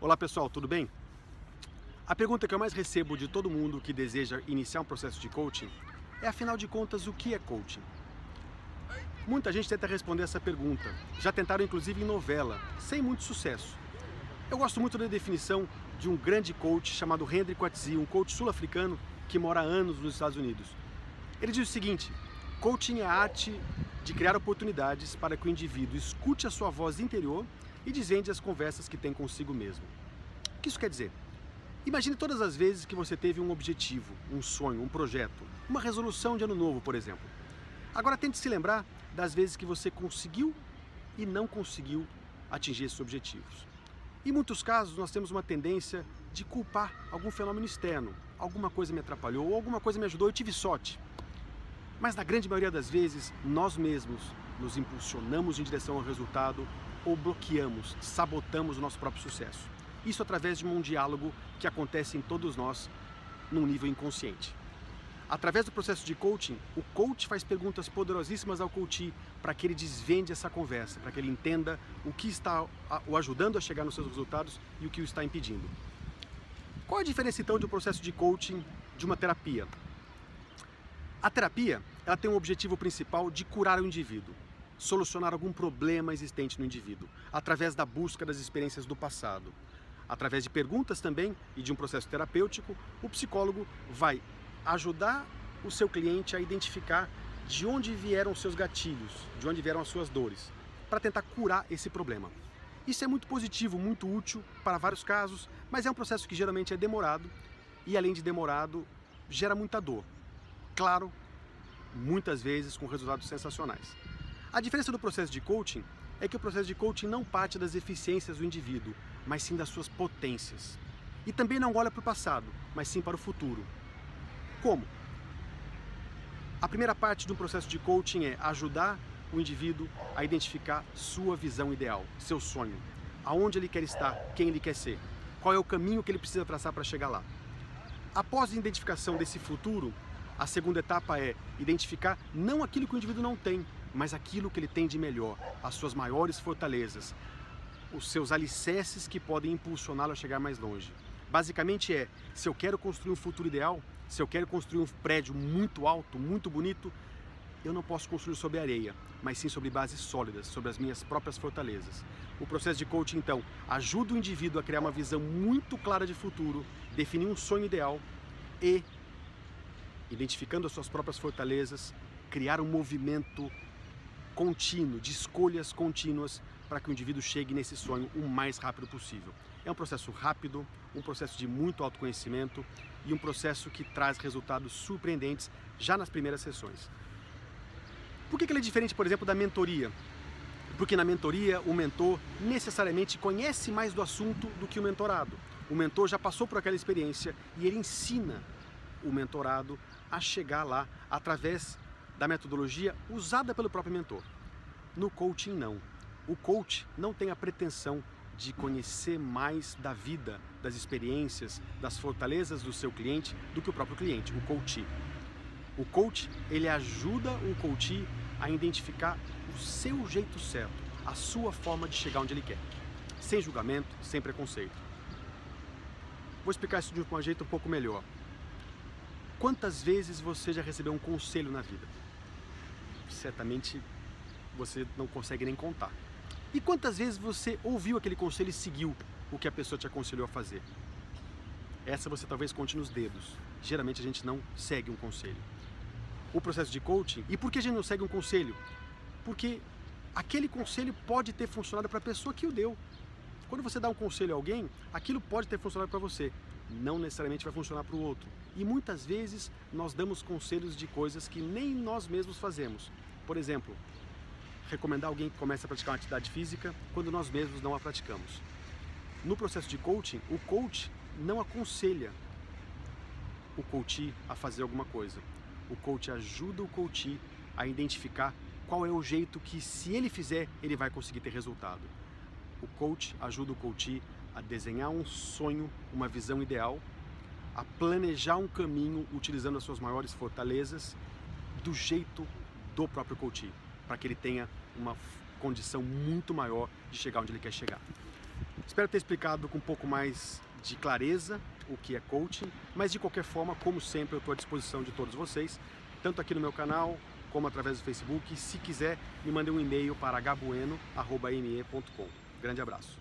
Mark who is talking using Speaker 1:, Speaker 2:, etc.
Speaker 1: Olá pessoal, tudo bem? A pergunta que eu mais recebo de todo mundo que deseja iniciar um processo de coaching é, afinal de contas, o que é coaching? Muita gente tenta responder essa pergunta, já tentaram inclusive em novela, sem muito sucesso. Eu gosto muito da definição de um grande coach chamado Henry Coetzee, um coach sul-africano que mora há anos nos Estados Unidos. Ele diz o seguinte: coaching é a arte de criar oportunidades para que o indivíduo escute a sua voz interior e desvende as conversas que tem consigo mesmo. O que isso quer dizer? Imagine todas as vezes que você teve um objetivo, um sonho, um projeto, uma resolução de ano novo, por exemplo. Agora tente se lembrar das vezes que você conseguiu e não conseguiu atingir esses objetivos. Em muitos casos, nós temos uma tendência de culpar algum fenômeno externo. Alguma coisa me atrapalhou, ou alguma coisa me ajudou, eu tive sorte. Mas na grande maioria das vezes, nós mesmos nos impulsionamos em direção ao resultado ou bloqueamos, sabotamos o nosso próprio sucesso. Isso através de um diálogo que acontece em todos nós num nível inconsciente. Através do processo de coaching, o coach faz perguntas poderosíssimas ao coachee para que ele desvende essa conversa, para que ele entenda o que está o ajudando a chegar nos seus resultados e o que o está impedindo. Qual a diferença então de um processo de coaching de uma terapia? A terapia, ela tem um objetivo principal de curar o indivíduo, solucionar algum problema existente no indivíduo, através da busca das experiências do passado. Através de perguntas também e de um processo terapêutico, o psicólogo vai ajudar o seu cliente a identificar de onde vieram os seus gatilhos, de onde vieram as suas dores, para tentar curar esse problema. Isso é muito positivo, muito útil para vários casos, mas é um processo que geralmente é demorado e, além de demorado, gera muita dor. Claro, muitas vezes com resultados sensacionais. A diferença do processo de coaching é que o processo de coaching não parte das eficiências do indivíduo, mas sim das suas potências. E também não olha para o passado, mas sim para o futuro. Como? A primeira parte de um processo de coaching é ajudar o indivíduo a identificar sua visão ideal, seu sonho, aonde ele quer estar, quem ele quer ser, qual é o caminho que ele precisa traçar para chegar lá. Após a identificação desse futuro, a segunda etapa é identificar não aquilo que o indivíduo não tem, mas aquilo que ele tem de melhor, as suas maiores fortalezas, os seus alicerces que podem impulsioná-lo a chegar mais longe. Basicamente é, se eu quero construir um futuro ideal, se eu quero construir um prédio muito alto, muito bonito, eu não posso construir sobre areia, mas sim sobre bases sólidas, sobre as minhas próprias fortalezas. O processo de coaching, então, ajuda o indivíduo a criar uma visão muito clara de futuro, definir um sonho ideal e, identificando as suas próprias fortalezas, criar um movimento contínuo, de escolhas contínuas, para que o indivíduo chegue nesse sonho o mais rápido possível. É um processo rápido, um processo de muito autoconhecimento e um processo que traz resultados surpreendentes já nas primeiras sessões. Por que ele é diferente, por exemplo, da mentoria? Porque na mentoria o mentor necessariamente conhece mais do assunto do que o mentorado. O mentor já passou por aquela experiência e ele ensina o mentorado a chegar lá através da metodologia usada pelo próprio mentor. No coaching, não. O coach não tem a pretensão de conhecer mais da vida, das experiências, das fortalezas do seu cliente do que o próprio cliente, o coachee. O coach, ele ajuda o coachee a identificar o seu jeito certo, a sua forma de chegar onde ele quer, sem julgamento, sem preconceito. Vou explicar isso de um jeito um pouco melhor. Quantas vezes você já recebeu um conselho na vida? Certamente você não consegue nem contar. E quantas vezes você ouviu aquele conselho e seguiu o que a pessoa te aconselhou a fazer? Essa você talvez conte nos dedos. Geralmente a gente não segue um conselho. O processo de coaching, e por que a gente não segue um conselho? Porque aquele conselho pode ter funcionado para a pessoa que o deu. Quando você dá um conselho a alguém, aquilo pode ter funcionado para você, não necessariamente vai funcionar para o outro. E muitas vezes nós damos conselhos de coisas que nem nós mesmos fazemos. Por exemplo, recomendar alguém que comece a praticar uma atividade física quando nós mesmos não a praticamos. No processo de coaching, o coach não aconselha o coachee a fazer alguma coisa. O coach ajuda o coachee a identificar qual é o jeito que, se ele fizer, ele vai conseguir ter resultado. O coach ajuda o coachee a desenhar um sonho, uma visão ideal, a planejar um caminho utilizando as suas maiores fortalezas do jeito do próprio coachee, para que ele tenha uma condição muito maior de chegar onde ele quer chegar. Espero ter explicado com um pouco mais de clareza o que é coaching, mas de qualquer forma, como sempre, eu estou à disposição de todos vocês, tanto aqui no meu canal, como através do Facebook. Se quiser, me mande um e-mail para hbueno@me.com. Grande abraço.